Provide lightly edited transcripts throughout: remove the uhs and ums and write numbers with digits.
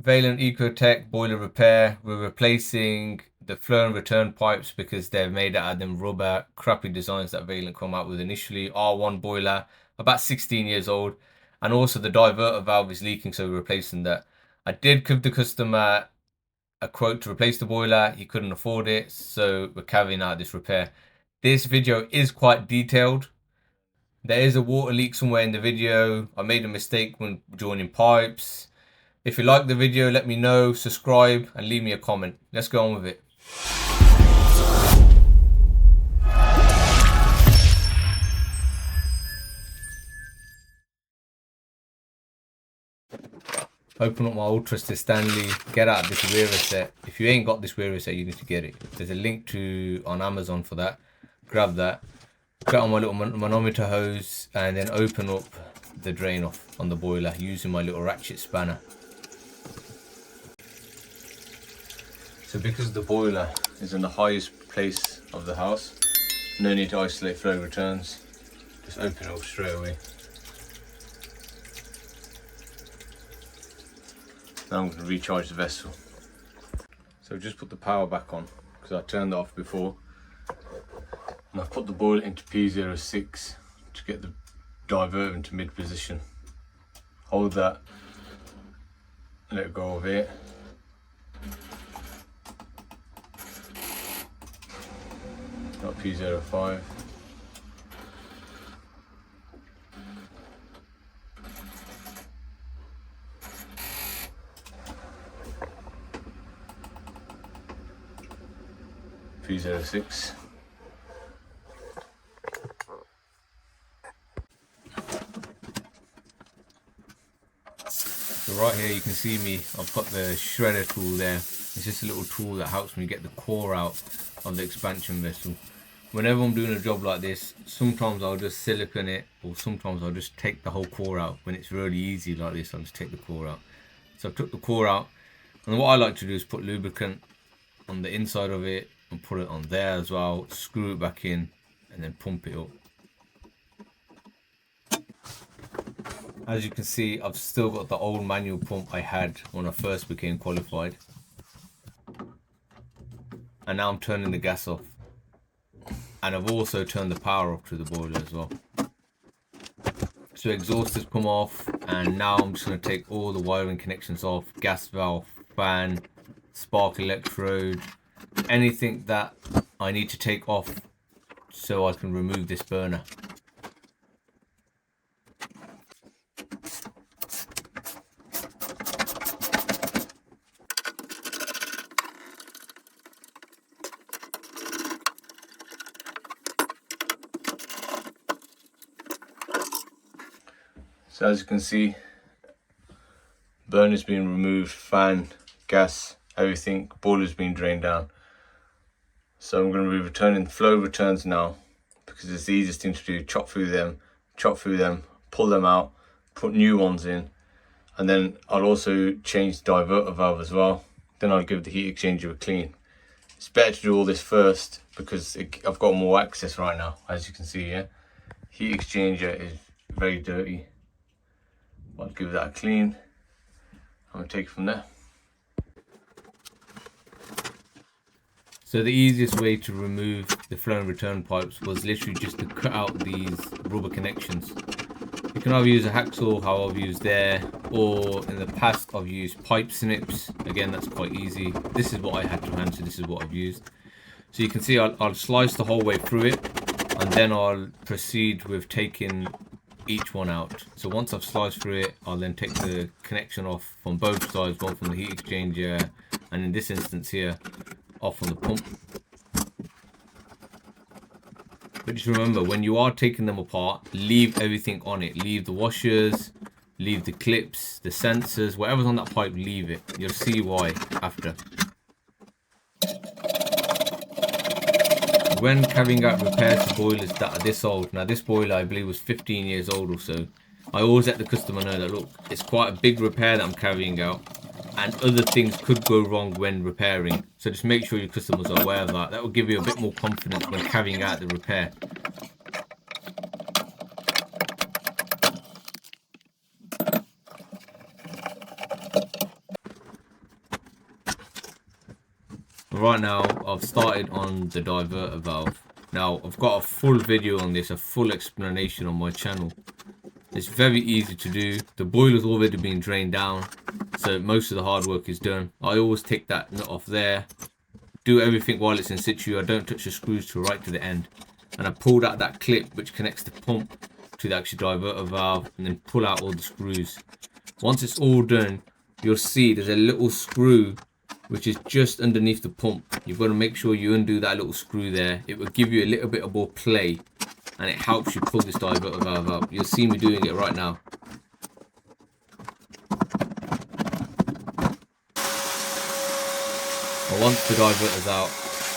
Vaillant Ecotech boiler repair. We're replacing the flow and return pipes because they're made out of them rubber crappy designs that Vaillant come out with initially. R1 boiler, about 16 years old. And also the diverter valve is leaking, so we're replacing that. I did give the customer a quote to replace the boiler. He couldn't afford it, so we're carrying out this repair. This video is quite detailed. There is a water leak somewhere in the video. I made a mistake when joining pipes. If you like the video, let me know, subscribe, and leave me a comment. Let's go on with it. Open up my Ultra Stanley, get out this wearer set. If you ain't got this wearer set, you need to get it. There's a link to on Amazon for that. Grab that. Get on my little manometer hose and then open up the drain off on the boiler using my little ratchet spanner. So because the boiler is in the highest place of the house, no need to isolate flow returns. Just open it up straight away. Now I'm going to recharge the vessel. So just put the power back on because I turned it off before. And I've put the boiler into P06 to get the diverter into mid position. Hold that, let it go over here. Got P05. P06. So right here you can see me, I've got the shredder tool there. It's just a little tool that helps me get the core out of the expansion vessel. Whenever I'm doing a job like this, sometimes I'll just silicone it, or sometimes I'll just take the whole core out. When it's really easy like this, I'll just take the core out. So I've took the core out, and what I like to do is put lubricant on the inside of it and put it on there as well, screw it back in and then pump it up. As you can see, I've still got the old manual pump I had when I first became qualified, and now I'm turning the gas off, and I've also turned the power off to the boiler as well. So exhaust has come off, and now I'm just going to take all the wiring connections off, gas valve, fan, spark electrode, anything that I need to take off so I can remove this burner. So as you can see, burner's been removed, fan, gas, everything, boiler's been drained down. So I'm going to be returning flow returns now because it's the easiest thing to do. Chop through them, pull them out, put new ones in, and then I'll also change the diverter valve as well. Then I'll give the heat exchanger a clean. It's better to do all this first because I've got more access right now, as you can see here. Heat exchanger is very dirty. I'll give that a clean. I'm going to take it from there. So the easiest way to remove the flow and return pipes was literally just to cut out these rubber connections. You can either use a hacksaw, how I've used there, or in the past I've used pipe snips. Again, that's quite easy. This is what I had to hand, so this is what I've used. So you can see I'll slice the whole way through it, and then I'll proceed with taking each one out. So once I've sliced through it, I'll then take the connection off from both sides, one from the heat exchanger, and in this instance here, off from the pump. But just remember, when you are taking them apart, leave everything on it. Leave the washers, leave the clips, the sensors, whatever's on that pipe, leave it. You'll see why after. When carrying out repairs to boilers that are this old, now this boiler I believe was 15 years old or so, I always let the customer know that look, it's quite a big repair that I'm carrying out and other things could go wrong when repairing. So just make sure your customers are aware of that. That will give you a bit more confidence when carrying out the repair. right now I've started on the diverter valve. Now I've got a full video on this, a full explanation on my channel. It's very easy to do. The boiler's already been drained down, so most of the hard work is done. I always take that nut off there, do everything while it's in situ. I don't touch the screws to right to the end, and I pulled out that clip which connects the pump to the actual diverter valve, and then pull out all the screws. Once it's all done, you'll see there's a little screw which is just underneath the pump. You've got to make sure you undo that little screw there. It will give you a little bit of more play, and it helps you pull this diverter valve out. You'll see me doing it right now. And once the diverter's out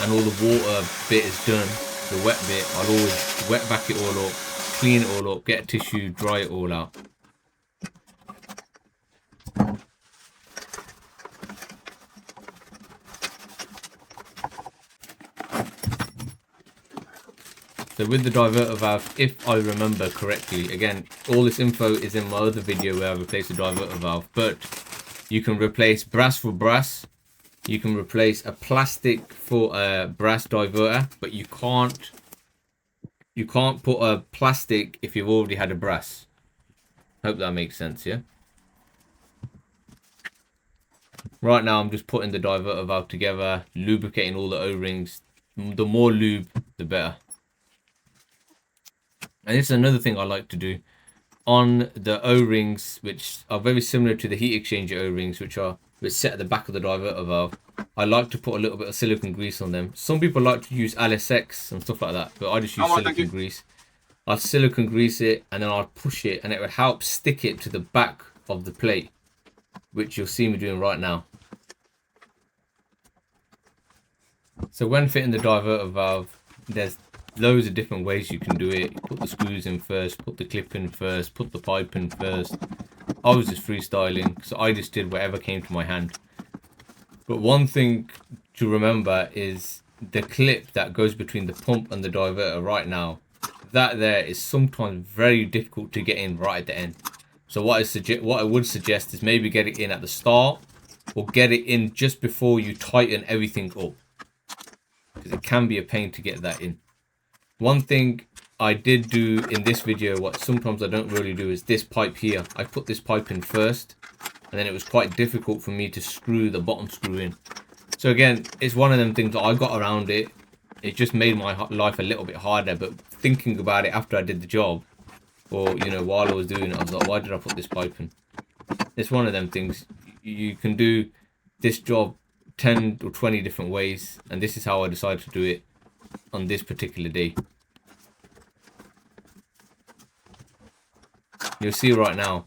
and all the water bit is done, the wet bit, I'll always wet back it all up, clean it all up, get a tissue, dry it all out. So with the diverter valve, if I remember correctly, again, all this info is in my other video where I replaced the diverter valve, but you can replace brass for brass. You can replace a plastic for a brass diverter, but you can't put a plastic if you've already had a brass. Hope that makes sense, yeah? Right now I'm just putting the diverter valve together, lubricating all the O-rings. The more lube, the better. And this is another thing I like to do on the O-rings, which are very similar to the heat exchanger O-rings, which set at the back of the diverter valve. I like to put a little bit of silicone grease on them. Some people like to use LSX and stuff like that, but I just use silicone grease. I'll silicone grease it, and then I'll push it, and it would help stick it to the back of the plate, which you'll see me doing right now. So when fitting the diverter valve, there's loads of different ways you can do it. Put the screws in first, put the clip in first, put the pipe in first. I was just freestyling, so I just did whatever came to my hand. But one thing to remember is the clip that goes between the pump and the diverter right now. That there is sometimes very difficult to get in right at the end. So what I would suggest is maybe get it in at the start, or get it in just before you tighten everything up, because it can be a pain to get that in. One thing I did do in this video, what sometimes I don't really do, is this pipe here. I put this pipe in first, and then it was quite difficult for me to screw the bottom screw in. So again, it's one of them things that I got around it. It just made my life a little bit harder, but thinking about it after I did the job, or you know, while I was doing it, I was like, why did I put this pipe in? It's one of them things. You can do this job 10 or 20 different ways, and this is how I decided to do it on this particular day. You'll see right now,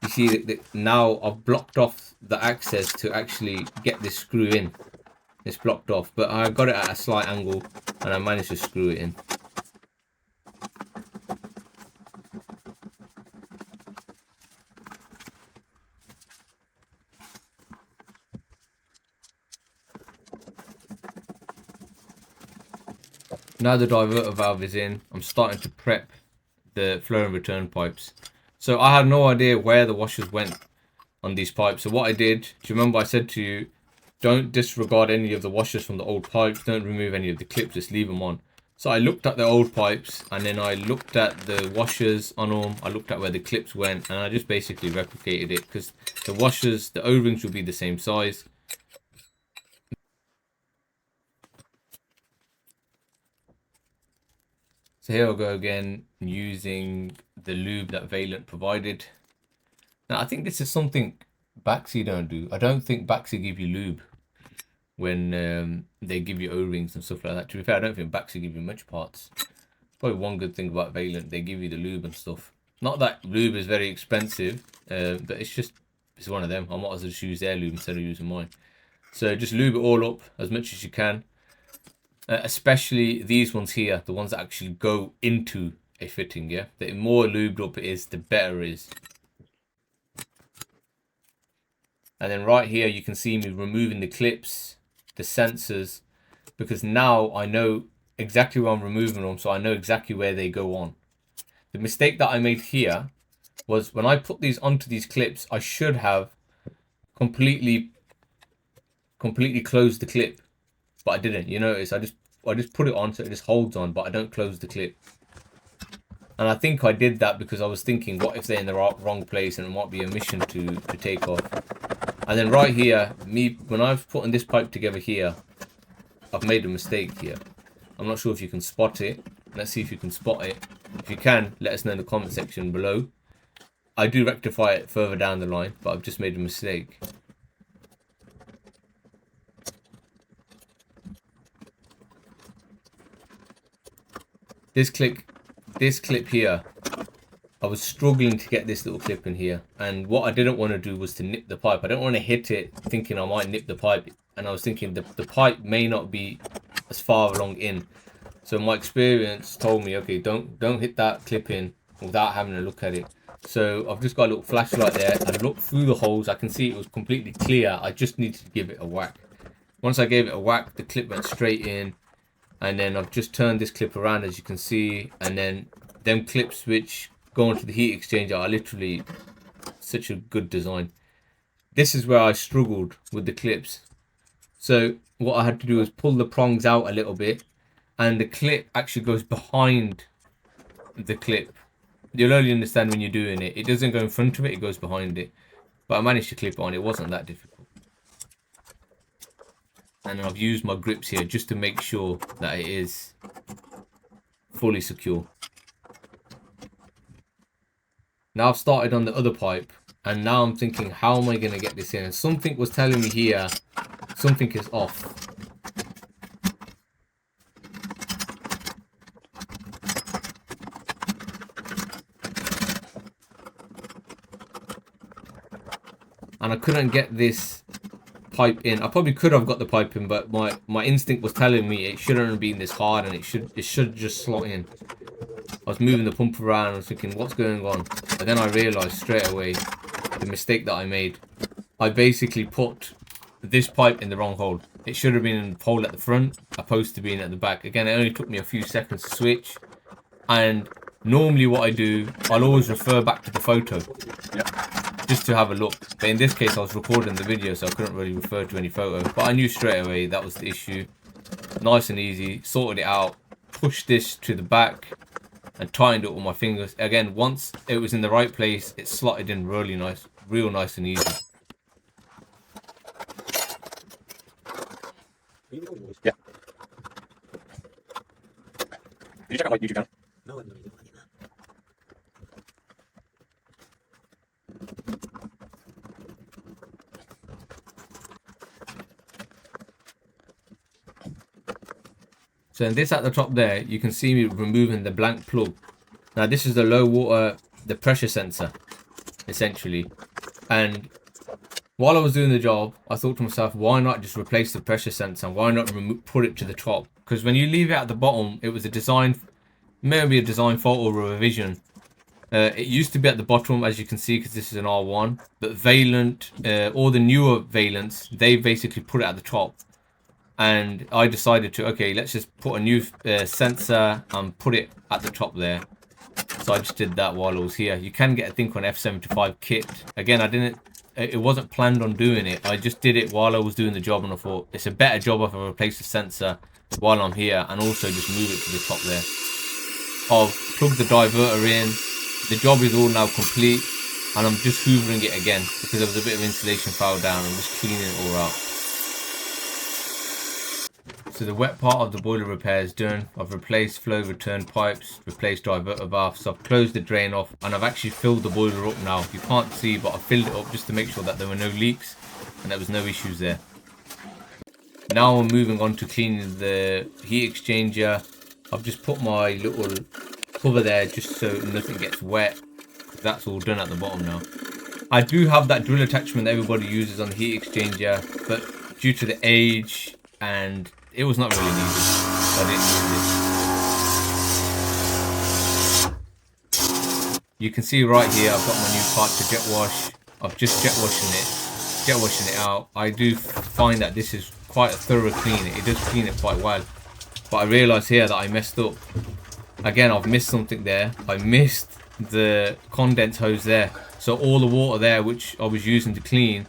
you see that now I've blocked off the access to actually get this screw in. It's blocked off, but I got it at a slight angle and I managed to screw it in. Now the diverter valve is in, I'm starting to prep the flow and return pipes. So I had no idea where the washers went on these pipes. So what I did, do you remember I said to you, don't disregard any of the washers from the old pipes, don't remove any of the clips, just leave them on. So I looked at the old pipes, and then I looked at the washers on them, I looked at where the clips went, and I just basically replicated it, because the washers, the O-rings will be the same size. So here I'll go again, using the lube that Vaillant provided. Now I think this is something Baxi don't do. I don't think Baxi give you lube when they give you O-rings and stuff like that. To be fair, I don't think Baxi give you much parts. Probably one good thing about Vaillant, they give you the lube and stuff. Not that lube is very expensive, but it's one of them. I might as well just use their lube instead of using mine. So just lube it all up as much as you can. Especially these ones here, the ones that actually go into a fitting, yeah? The more lubed up it is, the better it is. And then right here, you can see me removing the clips, the sensors, because now I know exactly where I'm removing them, so I know exactly where they go on. The mistake that I made here was when I put these onto these clips, I should have completely closed the clip. but I didn't. You notice I just put it on so it just holds on, but I don't close the clip. And I think I did that because I was thinking, what if they're in the wrong place and it might be a mission to take off. And then right here, when I was putting this pipe together here, I've made a mistake here. I'm not sure if you can spot it. Let's see if you can spot it. If you can, let us know in the comment section below. I do rectify it further down the line, but I've just made a mistake. This clip here, I was struggling to get this little clip in here, and what I didn't want to do was to nip the pipe. I don't want to hit it thinking I might nip the pipe, and I was thinking the pipe may not be as far along in. So my experience told me, okay, don't hit that clip in without having a look at it. So I've just got a little flashlight there. I looked through the holes. I can see it was completely clear. I just needed to give it a whack. Once I gave it a whack, the clip went straight in. And then I've just turned this clip around, as you can see. And then them clips which go into the heat exchanger are literally such a good design. This is where I struggled with the clips. So what I had to do was pull the prongs out a little bit. And the clip actually goes behind the clip. You'll only understand when you're doing it. It doesn't go in front of it, it goes behind it. But I managed to clip it on. It wasn't that difficult. And I've used my grips here just to make sure that it is fully secure. Now I've started on the other pipe. And now I'm thinking, how am I going to get this in? And something was telling me here, something is off. And I couldn't get this pipe in. I probably could have got the pipe in, but my instinct was telling me it shouldn't have been this hard, and it should just slot in. I was moving the pump around and I was thinking, what's going on? And then I realized straight away the mistake that I made. I basically put this pipe in the wrong hole. It should have been in the hole at the front, opposed to being at the back. Again, it only took me a few seconds to switch. And normally what I do, I'll always refer back to the photo. Just to have a look. But in this case I was recording the video, so I couldn't really refer to any photo. But I knew straight away that was the issue. Nice and easy. Sorted it out. Pushed this to the back. And tightened it with my fingers. Again, once it was in the right place, it slotted in really nice. Real nice and easy. Yeah. Did you check out my YouTube channel? No, I'm not. So in this at the top there, you can see me removing the blank plug. Now this is the low water, the pressure sensor, essentially. And while I was doing the job, I thought to myself, why not just replace the pressure sensor? Why not put it to the top? Because when you leave it at the bottom, it was a design, maybe a design fault or a revision. It used to be at the bottom, as you can see, because this is an R1. But Vaillant, all the newer Vaillants, they basically put it at the top. And I decided to, okay, let's just put a new sensor and put it at the top there. So I just did that while I was here. You can get a thing on F75 kit. Again, it wasn't planned on doing it. I just did it while I was doing the job, and I thought it's a better job if I replace the sensor while I'm here, and also just move it to the top there. I've plugged the diverter in. The job is all now complete, and I'm just hoovering it again because there was a bit of insulation fell down. I'm just cleaning it all out. So the wet part of the boiler repair is done. I've replaced flow return pipes, replaced diverter baths, I've closed the drain off, and I've actually filled the boiler up now. You can't see, but I filled it up just to make sure that there were no leaks and there was no issues there. Now I'm moving on to cleaning the heat exchanger. I've just put my little cover there just so nothing gets wet. That's all done at the bottom now. I do have that drill attachment that everybody uses on the heat exchanger, but due to the age and it was not really needed. I didn't use it. You can see right here I've got my new part to jet wash. I've just jet washing it out. I do find that this is quite a thorough clean. It does clean it quite well. But I realised here that I messed up. Again, I've missed something there. I missed the condense hose there. So all the water there which I was using to clean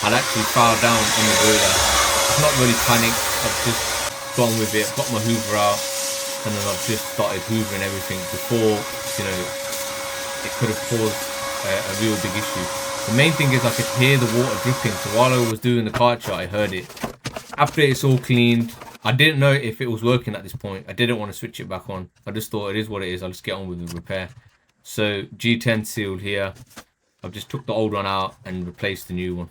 had actually fouled down on the boiler. I've not really panicked. I've just gone with it, got my hoover out, and then I've just started hoovering everything before, you know, it could have caused a real big issue. The main thing is I could hear the water dripping, so while I was doing the cart shot, I heard it. After it's all cleaned, I didn't know if it was working at this point. I didn't want to switch it back on. I just thought it is what it is. I'll just get on with the repair. So G10 sealed here. I've just took the old one out and replaced the new one.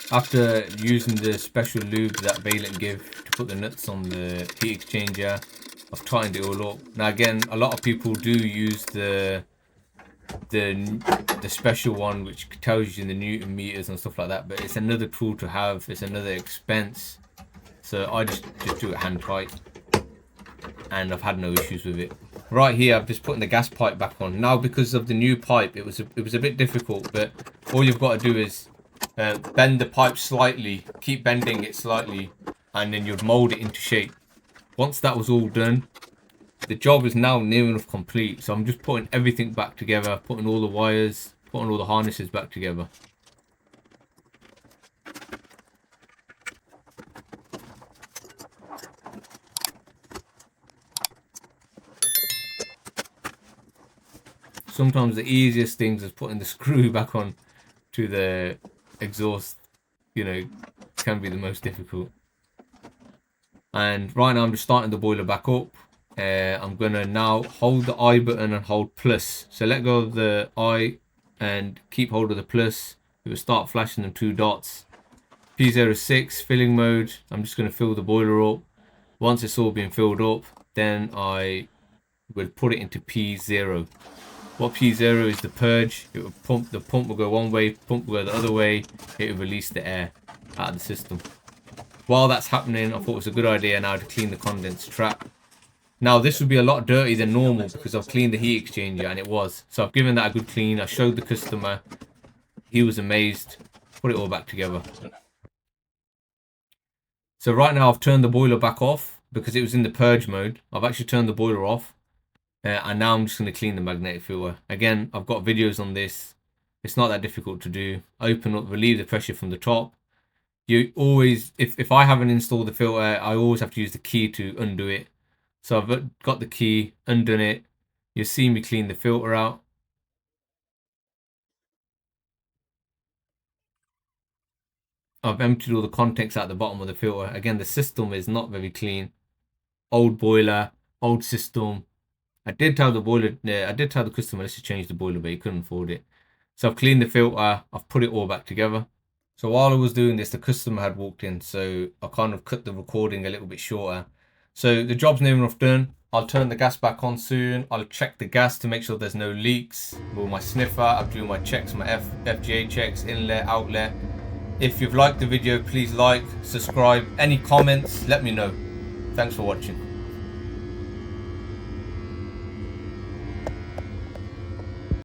After using the special lube that Vaillant give to put the nuts on the heat exchanger, I've tightened it all up. Now again, a lot of people do use the special one which tells you the Newton meters and stuff like that, but it's another tool to have, it's another expense. So I just do it hand tight, and I've had no issues with it. Right here, I've just putting the gas pipe back on. Now because of the new pipe, it was a bit difficult, but all you've got to do is bend the pipe slightly, keep bending it slightly, and then you'd mold it into shape. Once that was all done, the job is now near enough complete. So I'm just putting everything back together, putting all the wires, putting all the harnesses back together. Sometimes the easiest things is putting the screw back on to the exhaust, you know, can be the most difficult. And right now I'm just starting the boiler back up. I'm gonna now hold the I button and hold plus. So let go of the I and keep hold of the plus. It will start flashing them 2 dots. P06 filling mode. I'm just gonna fill the boiler up. Once it's all been filled up, then I will put it into P0. What P0 is the purge. It will pump. The pump will go one way, pump will go the other way. It will release the air out of the system. While that's happening, I thought it was a good idea now to clean the condenser trap. Now this would be a lot dirtier than normal because I've cleaned the heat exchanger, and it was. So I've given that a good clean. I showed the customer. He was amazed. Put it all back together. So right now I've turned the boiler back off because it was in the purge mode. I've actually turned the boiler off. And now I'm just going to clean the magnetic filter. Again, I've got videos on this. It's not that difficult to do. Open up, relieve the pressure from the top. You always, if I haven't installed the filter, I always have to use the key to undo it. So I've got the key, undone it. You'll see me clean the filter out. I've emptied all the contents out the bottom of the filter. Again, the system is not very clean. Old boiler, old system. I did tell the customer let's just change the boiler, but he couldn't afford it. So I've cleaned the filter, I've put it all back together. So while I was doing this, the customer had walked in, so I kind of cut the recording a little bit shorter. So the job's near enough done. I'll turn the gas back on soon. I'll check the gas to make sure there's no leaks. With my sniffer, I'll do my checks, my FGA checks, inlet, outlet. If you've liked the video, please like, subscribe. Any comments, let me know. Thanks for watching.